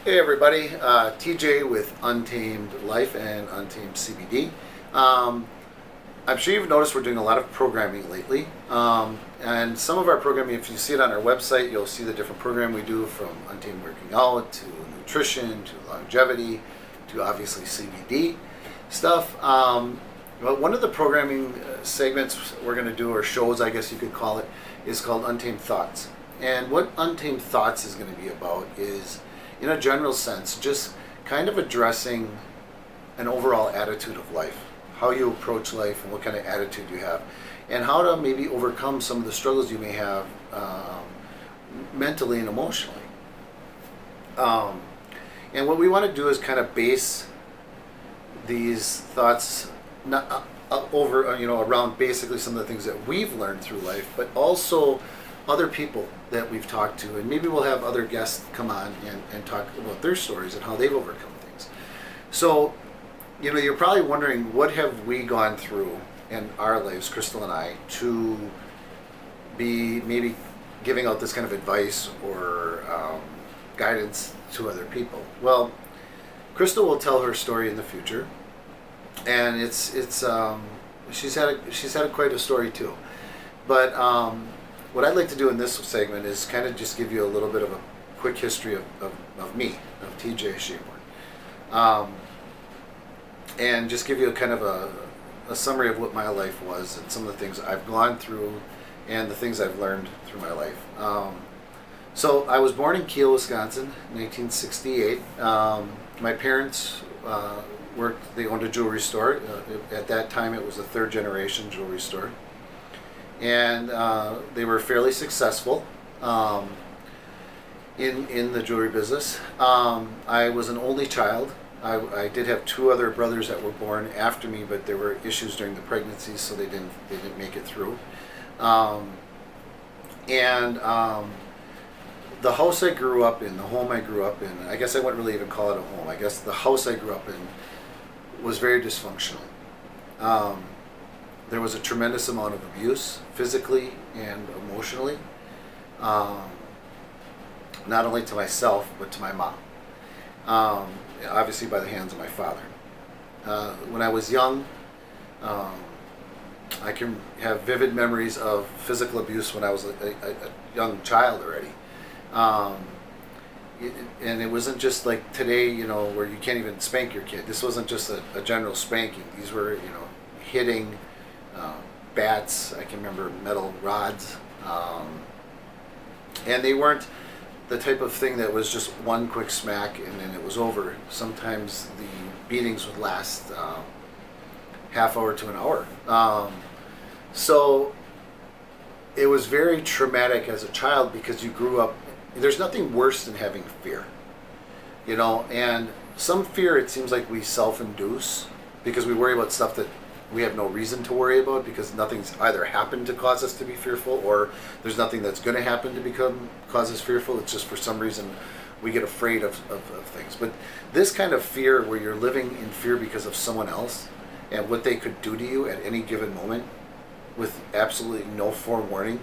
Hey everybody, TJ with UnTamed Life and UnTamed CBD. I'm sure you've noticed we're doing a lot of programming lately. And some of our programming, if you see it on our website, you'll see the different program we do, from UnTamed working out to nutrition to longevity to obviously CBD stuff. But one of the programming segments we're going to do, or shows I guess you could call it, is called UnTamed Thoughts. And what UnTamed Thoughts is going to be about is, in a general sense, just kind of addressing an overall attitude of life, how you approach life and what kind of attitude you have, and how to maybe overcome some of the struggles you may have mentally and emotionally. And what we want to do is kind of base these thoughts not, around basically some of the things that we've learned through life, but also other people that we've talked to, and maybe we'll have other guests come on and talk about their stories and how they've overcome things. So, you're probably wondering, what have we gone through in our lives, Crystal and I, to be maybe giving out this kind of advice or guidance to other people? Well, Crystal will tell her story in the future, and she's had quite a story too. But what I'd like to do in this segment is kind of just give you a little bit of a quick history of me, of TJ Shaborn, and just give you a kind of a summary of what my life was and some of the things I've gone through and the things I've learned through my life. So I was born in Kiel, Wisconsin, 1968. My parents they owned a jewelry store. At that time it was a third generation jewelry store. And they were fairly successful in the jewelry business. I was an only child. I did have two other brothers that were born after me, but there were issues during the pregnancy, so they didn't make it through. The house I grew up in, the home I grew up in, I guess I wouldn't really even call it a home. I guess the house I grew up in was very dysfunctional. There was a tremendous amount of abuse, physically and emotionally, not only to myself, but to my mom, obviously by the hands of my father. When I was young, I can have vivid memories of physical abuse when I was a young child already. And it wasn't just like today, where you can't even spank your kid. This wasn't just a general spanking. These were, hitting, bats. I can remember metal rods, and they weren't the type of thing that was just one quick smack and then it was over. Sometimes the beatings would last half hour to an hour. So it was very traumatic as a child, because you grew up, there's nothing worse than having fear, and some fear, it seems like we self-induce because we worry about stuff that we have no reason to worry about, because nothing's either happened to cause us to be fearful, or there's nothing that's going to happen to cause us fearful. It's just for some reason we get afraid of things. But this kind of fear, where you're living in fear because of someone else and what they could do to you at any given moment with absolutely no forewarning,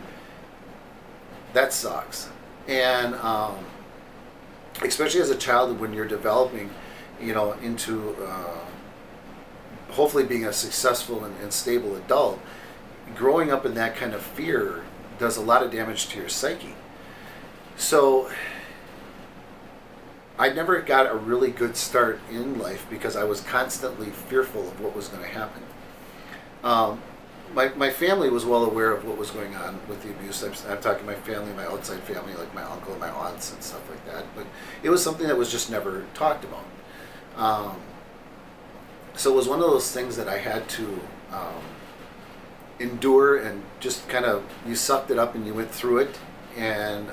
that sucks. And especially as a child, when you're developing, into hopefully being a successful and stable adult, growing up in that kind of fear does a lot of damage to your psyche. So I never got a really good start in life because I was constantly fearful of what was going to happen. My family was well aware of what was going on with the abuse. I'm talking my family, my outside family, like my uncle and my aunts and stuff like that. But it was something that was just never talked about. So it was one of those things that I had to endure, and just kind of, you sucked it up and you went through it, and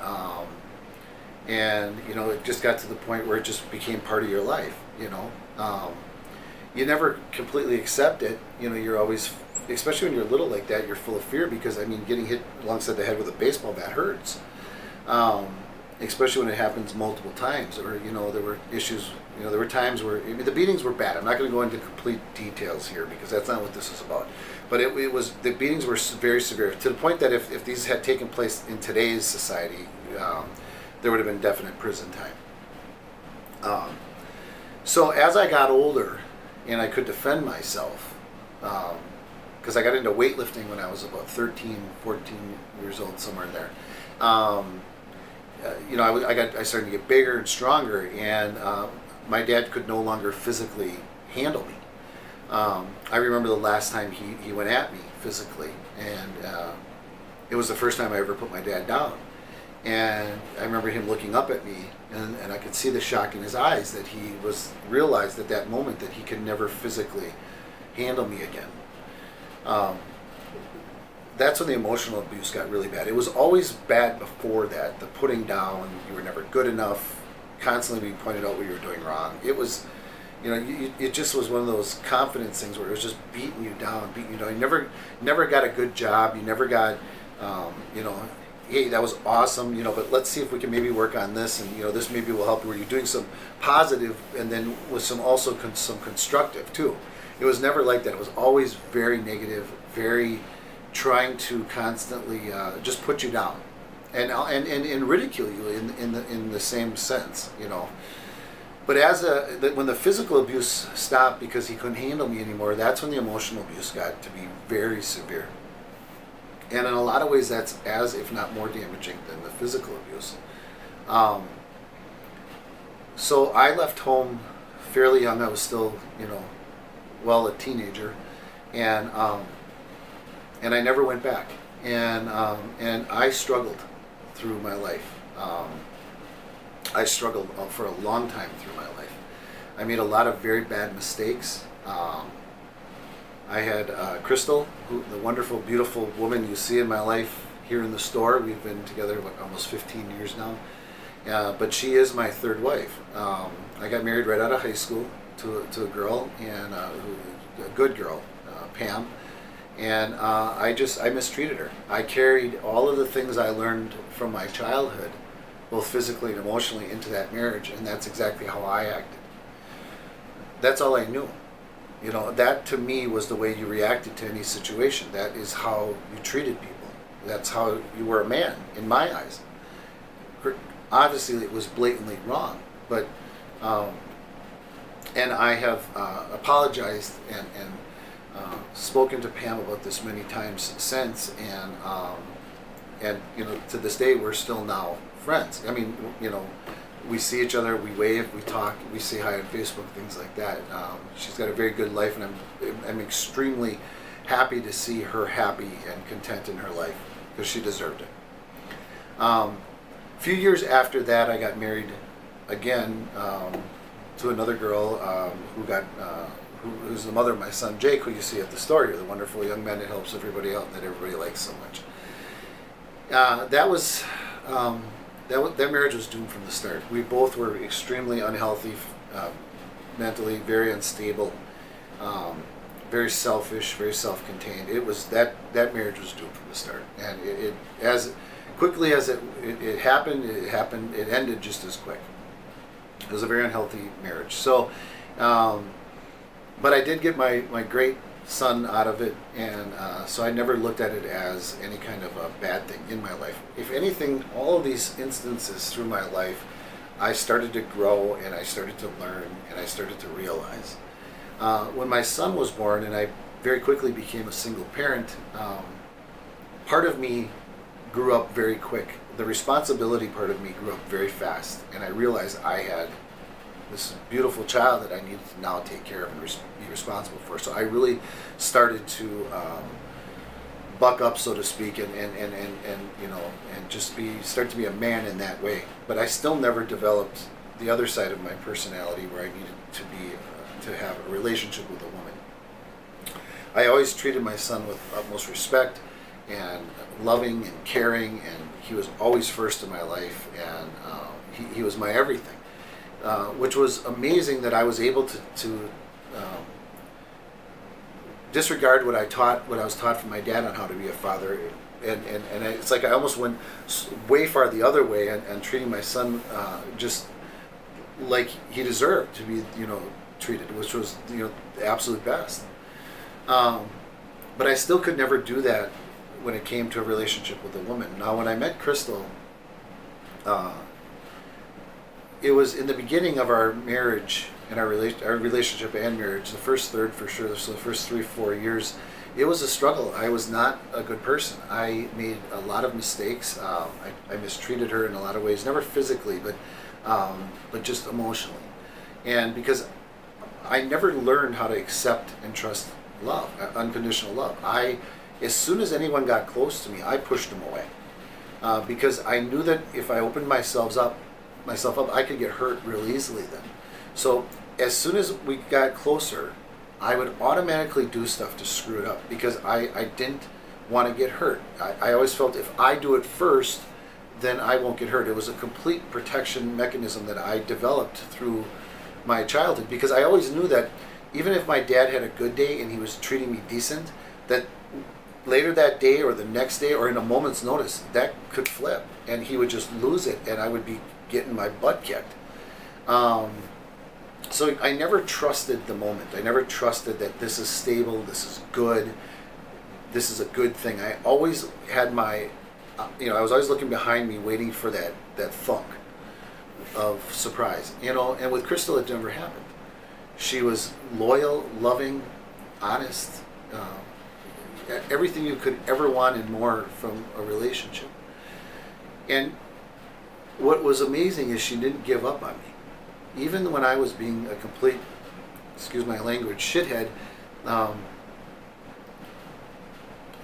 it just got to the point where it just became part of your life. You never completely accept it. You're always, especially when you're little like that, you're full of fear, because getting hit alongside the head with a baseball bat hurts. Especially when it happens multiple times, or there were issues. There were times where the beatings were bad. I'm not going to go into complete details here because that's not what this is about. But the beatings were very severe, to the point that if these had taken place in today's society, there would have been definite prison time. Um, so as I got older and I could defend myself, because I got into weightlifting when I was about 13, 14 years old, somewhere in there. I started to get bigger and stronger, and my dad could no longer physically handle me. I remember the last time he went at me physically, and it was the first time I ever put my dad down. And I remember him looking up at me, and I could see the shock in his eyes that he realized at that moment that he could never physically handle me again. That's when the emotional abuse got really bad. It was always bad before that. The putting down, you were never good enough, constantly being pointed out what you were doing wrong. It was, it just was one of those confidence things where it was just beating you down. You never got a good job. You never got, hey, that was awesome, but let's see if we can maybe work on this, and this maybe will help you. Where you're doing some positive, and then with some constructive too. It was never like that. It was always very negative, very trying to constantly just put you down, and ridicule you in the same sense, But when the physical abuse stopped because he couldn't handle me anymore, that's when the emotional abuse got to be very severe. And in a lot of ways, that's as, if not more damaging than the physical abuse. So I left home fairly young. I was still, a teenager, and I never went back. And I struggled through my life. I struggled for a long time through my life. I made a lot of very bad mistakes. I had Crystal, the wonderful, beautiful woman you see in my life here in the store. We've been together almost 15 years now. But she is my third wife. I got married right out of high school to a girl, and a good girl, Pam. And I mistreated her. I carried all of the things I learned from my childhood, both physically and emotionally, into that marriage, and that's exactly how I acted. That's all I knew. That to me was the way you reacted to any situation. That is how you treated people. That's how you were a man, in my eyes. Obviously, it was blatantly wrong, but and I have apologized and spoken to Pam about this many times since, and to this day we're still now friends. I mean, we see each other, we wave, we talk, we say hi on Facebook, things like that. She's got a very good life, and I'm extremely happy to see her happy and content in her life, because she deserved it. A few years after that, I got married again to another girl who's the mother of my son Jake, who you see at the store here, the wonderful young man that helps everybody out and that everybody likes so much. That marriage was doomed from the start. We both were extremely unhealthy, mentally, very unstable, very selfish, very self-contained. It was that marriage was doomed from the start, and it as quickly as it happened, it ended just as quick. It was a very unhealthy marriage. So, but I did get my great son out of it, and so I never looked at it as any kind of a bad thing in my life. If anything, all of these instances through my life, I started to grow, and I started to learn, and I started to realize. When my son was born, and I very quickly became a single parent, part of me grew up very quick. The responsibility part of me grew up very fast, and I realized I had this beautiful child that I needed to now take care of and be responsible for. So I really started to buck up, so to speak, and just start to be a man in that way. But I still never developed the other side of my personality, where I needed to have a relationship with a woman. I always treated my son with utmost respect and loving and caring, and he was always first in my life, and he was my everything. Which was amazing that I was able to disregard what I was taught from my dad on how to be a father, and it's like I almost went way far the other way, and treating my son just like he deserved to be treated, which was the absolute best. But I still could never do that when it came to a relationship with a woman. Now, when I met Crystal, it was in the beginning of our marriage and our relationship and marriage, the first third for sure, so the first 3-4 years, it was a struggle. I was not a good person. I made a lot of mistakes. I mistreated her in a lot of ways, never physically, but just emotionally. And because I never learned how to accept and trust love, unconditional love. As soon as anyone got close to me, I pushed them away. Because I knew that if I opened myself up, I could get hurt real easily then. So as soon as we got closer, I would automatically do stuff to screw it up because I didn't want to get hurt. I always felt if I do it first, then I won't get hurt. It was a complete protection mechanism that I developed through my childhood, because I always knew that even if my dad had a good day and he was treating me decent, that later that day or the next day or in a moment's notice, that could flip and he would just lose it and I would be getting my butt kicked. So I never trusted the moment. I never trusted that this is stable, this is good, this is a good thing. I always had my, I was always looking behind me waiting for that thunk of surprise. And with Crystal it never happened. She was loyal, loving, honest, everything you could ever want and more from a relationship. And what was amazing is she didn't give up on me. Even when I was being a complete, excuse my language, shithead,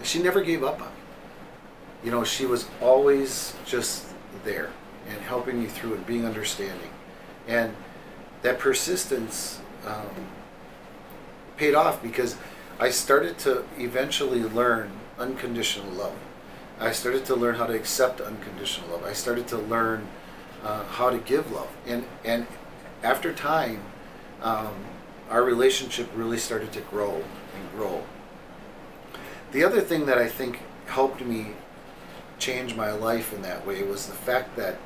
she never gave up on me. She was always just there and helping me through and being understanding. And that persistence paid off because I started to eventually learn unconditional love. I started to learn how to accept unconditional love. I started to learn how to give love. And after time, our relationship really started to grow and grow. The other thing that I think helped me change my life in that way was the fact that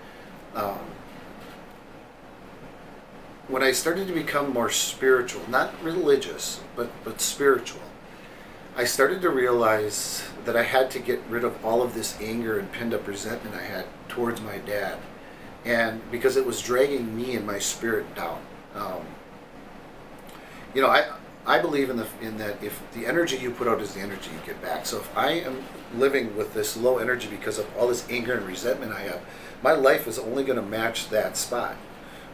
when I started to become more spiritual, not religious, but spiritual, I started to realize that I had to get rid of all of this anger and pinned up resentment I had towards my dad, and because it was dragging me and my spirit down. I believe in that if the energy you put out is the energy you get back. So if I am living with this low energy because of all this anger and resentment I have, my life is only going to match that spot.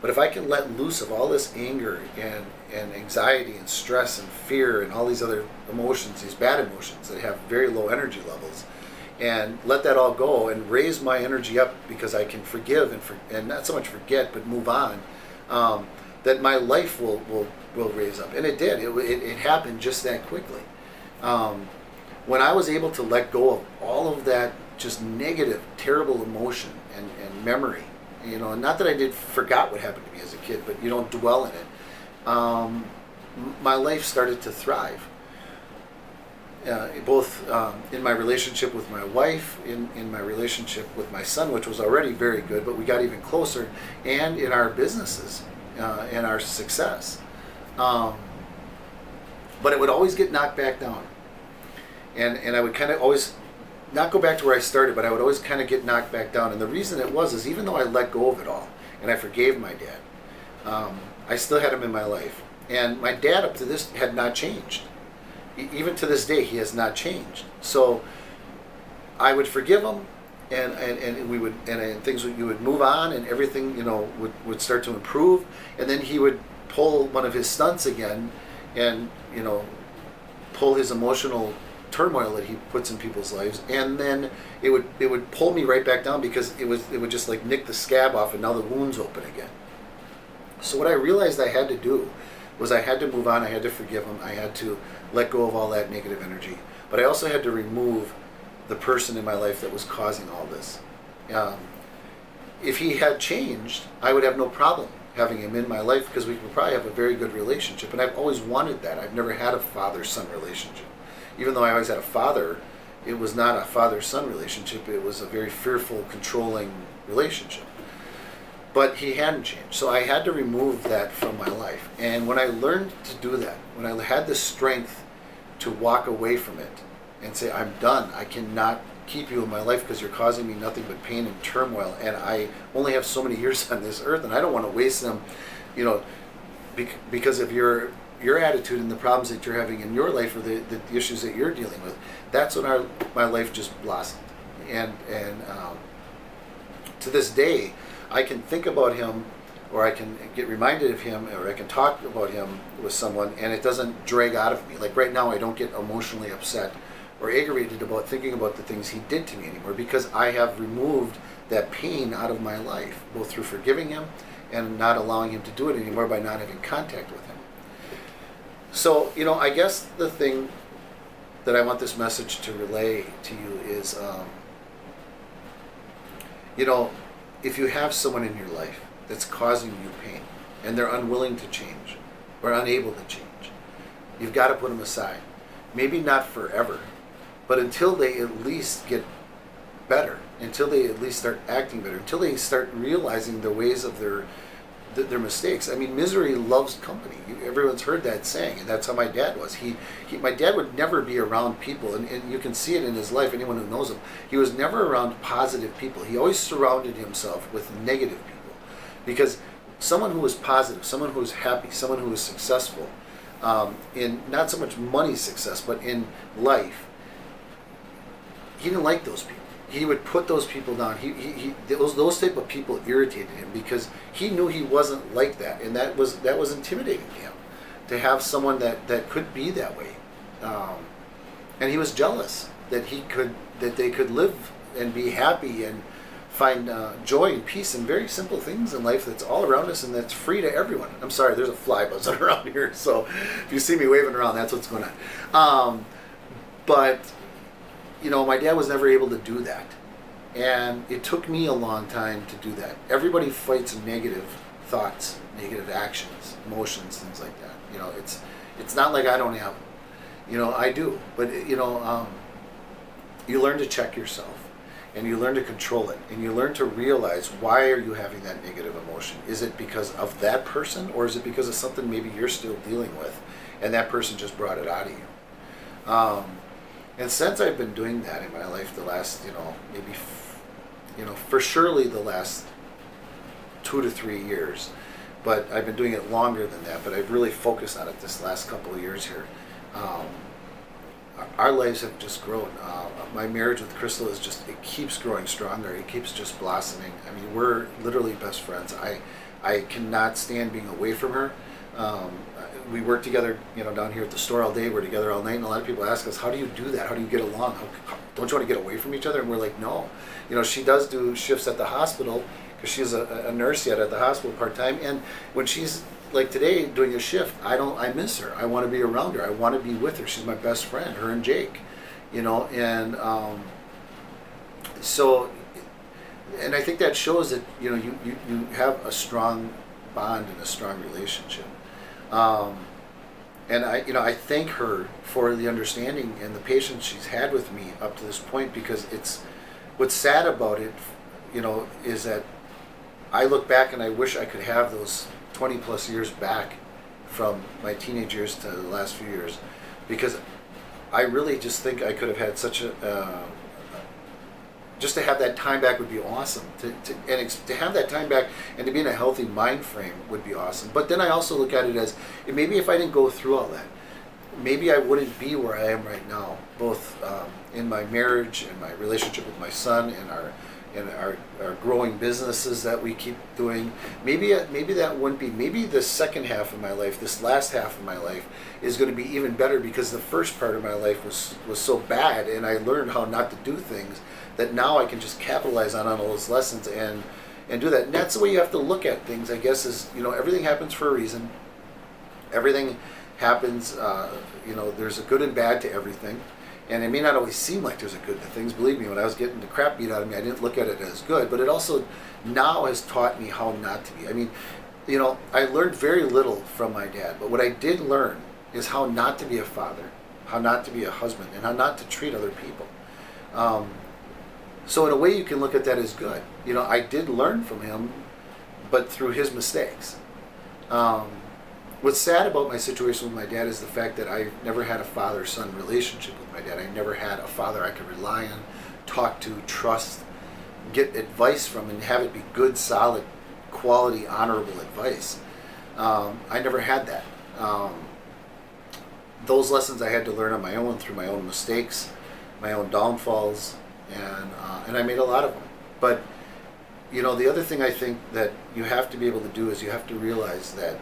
But if I can let loose of all this anger and anxiety and stress and fear and all these other emotions, these bad emotions that have very low energy levels, and let that all go and raise my energy up because I can forgive and not so much forget but move on, that my life will raise up. And it did. It happened just that quickly. When I was able to let go of all of that just negative, terrible emotion and memory, not that I forgot what happened to me as a kid, but you don't dwell in it. My life started to thrive. Both in my relationship with my wife, in my relationship with my son, which was already very good, but we got even closer, and in our businesses and our success. But it would always get knocked back down. And I would kind of always not go back to where I started, but I would always kind of get knocked back down. And the reason it was is even though I let go of it all and I forgave my dad, I still had him in my life. And my dad up to this had not changed. Even to this day, he has not changed. So I would forgive him, and we would, and things you would move on, and everything would start to improve. And then he would pull one of his stunts again, and pull his emotional turmoil that he puts in people's lives, and then it would pull me right back down because it would just like nick the scab off, and now the wound's open again. So what I realized I had to do was I had to move on. I had to forgive him. I had to let go of all that negative energy, but I also had to remove the person in my life that was causing all this. If he had changed, I would have no problem having him in my life because we could probably have a very good relationship, and I've always wanted that. I've never had a father-son relationship. Even though I always had a father, it was not a father-son relationship. It was a very fearful, controlling relationship. But he hadn't changed. So I had to remove that from my life. And when I learned to do that, when I had the strength to walk away from it and say, I'm done, I cannot keep you in my life because you're causing me nothing but pain and turmoil, and I only have so many years on this earth, and I don't want to waste them, you know, because of your attitude and the problems that you're having in your life, or the issues that you're dealing with. That's when my life just blossomed, and to this day, I can think about him, or I can get reminded of him, or I can talk about him with someone, and it doesn't drag out of me. Like right now, I don't get emotionally upset or aggravated about thinking about the things he did to me anymore, because I have removed that pain out of my life, both through forgiving him and not allowing him to do it anymore by not having contact with him. So, you know, I guess the thing that I want this message to relay to you is, you know, if you have someone in your life that's causing you pain and they're unwilling to change or unable to change, you've got to put them aside. Maybe not forever, but until they at least get better, until they at least start acting better, until they start realizing the ways of their mistakes. I mean, misery loves company. Everyone's heard that saying, and that's how my dad was. My dad would never be around people, and you can see it in his life, anyone who knows him. He was never around positive people. He always surrounded himself with negative people, because someone who was positive, someone who was happy, someone who was successful, in not so much money success, but in life, he didn't like those people. He would put those people down. Those type of people irritated him, because he knew he wasn't like that, and that was intimidating to him, to have someone that could be that way, and he was jealous that they could live and be happy and find joy and peace in very simple things in life that's all around us and that's free to everyone. I'm sorry, there's a fly buzzing around here, so if you see me waving around, that's what's going on. But you know, my dad was never able to do that, and it took me a long time to do that. Everybody fights negative thoughts, negative actions, emotions, things like that. You know, it's not like I don't have them. You know, I do, but you know, you learn to check yourself, and you learn to control it, and you learn to realize, why are you having that negative emotion? Is it because of that person, or is it because of something maybe you're still dealing with, and that person just brought it out of you? And since I've been doing that in my life the last, you know, maybe, you know, for surely the last 2 to 3 years, but I've been doing it longer than that, but I've really focused on it this last couple of years here. Our lives have just grown. My marriage with Crystal is just, it keeps growing stronger. It keeps just blossoming. I mean, we're literally best friends. I cannot stand being away from her. We work together, you know, down here at the store all day. We're together all night, and a lot of people ask us, how do you do that? How do you get along? Don't you want to get away from each other? And we're like, no. You know, she does do shifts at the hospital, because she's a nurse yet at the hospital part-time, and when she's like today doing a shift, I miss her. I want to be around her. I want to be with her. She's my best friend, her and Jake, you know, and so, and I think that shows that, you know, you have a strong bond and a strong relationship. And I thank her for the understanding and the patience she's had with me up to this point, because what's sad about it, you know, is that I look back and I wish I could have those 20 plus years back from my teenage years to the last few years, because I really just think I could have had such just to have that time back would be awesome. To have that time back and to be in a healthy mind frame would be awesome. But then I also look at it as, maybe if I didn't go through all that, maybe I wouldn't be where I am right now, both in my marriage and my relationship with my son and our growing businesses that we keep doing. Maybe that wouldn't be. Maybe the second half of my life, this last half of my life, is going to be even better, because the first part of my life was so bad, and I learned how not to do things, that now I can just capitalize on all those lessons and do that. And that's the way you have to look at things, I guess, is, you know, everything happens for a reason. Everything happens, you know, there's a good and bad to everything. And it may not always seem like there's a good to things. Believe me, when I was getting the crap beat out of me, I didn't look at it as good. But it also now has taught me how not to be. I mean, you know, I learned very little from my dad. But what I did learn is how not to be a father, how not to be a husband, and how not to treat other people. So in a way, you can look at that as good. You know, I did learn from him, but through his mistakes. What's sad about my situation with my dad is the fact that I never had a father-son relationship with my dad. I never had a father I could rely on talk to, trust, get advice from, and have it be good, solid, quality, honorable advice. I never had that. Those lessons I had to learn on my own through my own mistakes, my own downfalls, and I made a lot of them. But you know, the other thing I think that you have to be able to do is you have to realize that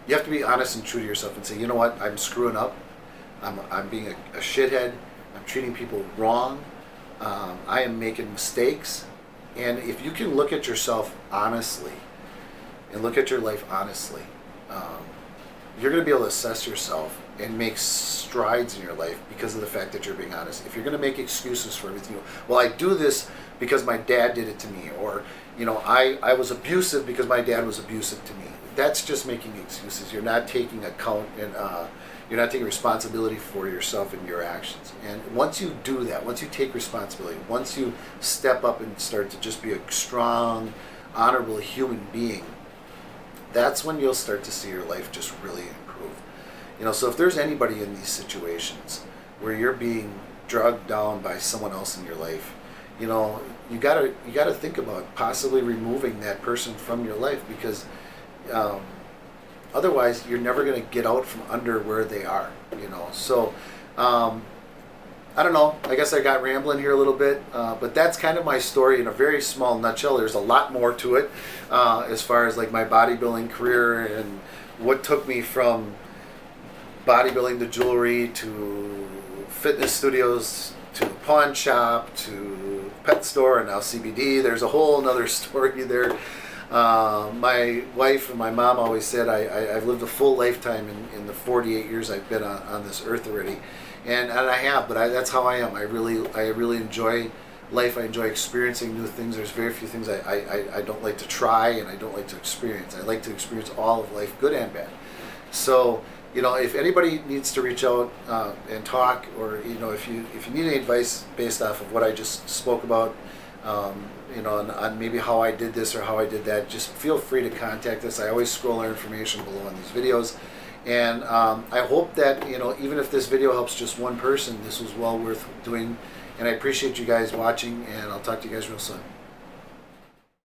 you have to be honest and true to yourself and say, you know what, I'm screwing up. I'm being a shithead. I'm treating people wrong. I am making mistakes. And if you can look at yourself honestly and look at your life honestly, you're going to be able to assess yourself and make strides in your life because of the fact that you're being honest. If you're going to make excuses for everything, well, I do this because my dad did it to me, or you know, I was abusive because my dad was abusive to me. That's just making excuses. You're not taking account and you're not taking responsibility for yourself and your actions. And once you do that, once you take responsibility, once you step up and start to just be a strong, honorable human being, that's when you'll start to see your life just really improve. You know, so if there's anybody in these situations where you're being drugged down by someone else in your life, you know, you gotta think about possibly removing that person from your life, because otherwise you're never going to get out from under where they are, you know. So I don't know, I guess I got rambling here a little bit, but that's kind of my story in a very small nutshell. There's a lot more to it as far as like my bodybuilding career and what took me from bodybuilding to jewelry to fitness studios to pawn shop to pet store and now CBD. There's a whole another story there. My wife and my mom always said I've lived a full lifetime in the 48 years I've been on this earth already, and I have, but that's how I am. I really enjoy life. I enjoy experiencing new things. There's very few things I don't like to try and I don't like to experience. I like to experience all of life, good and bad. So, you know, if anybody needs to reach out and talk, or you know, if you need any advice based off of what I just spoke about, you know, on maybe how I did this or how I did that, just feel free to contact us. I always scroll our information below on these videos, and I hope that, you know, even if this video helps just one person, this was well worth doing. And I appreciate you guys watching, and I'll talk to you guys real soon.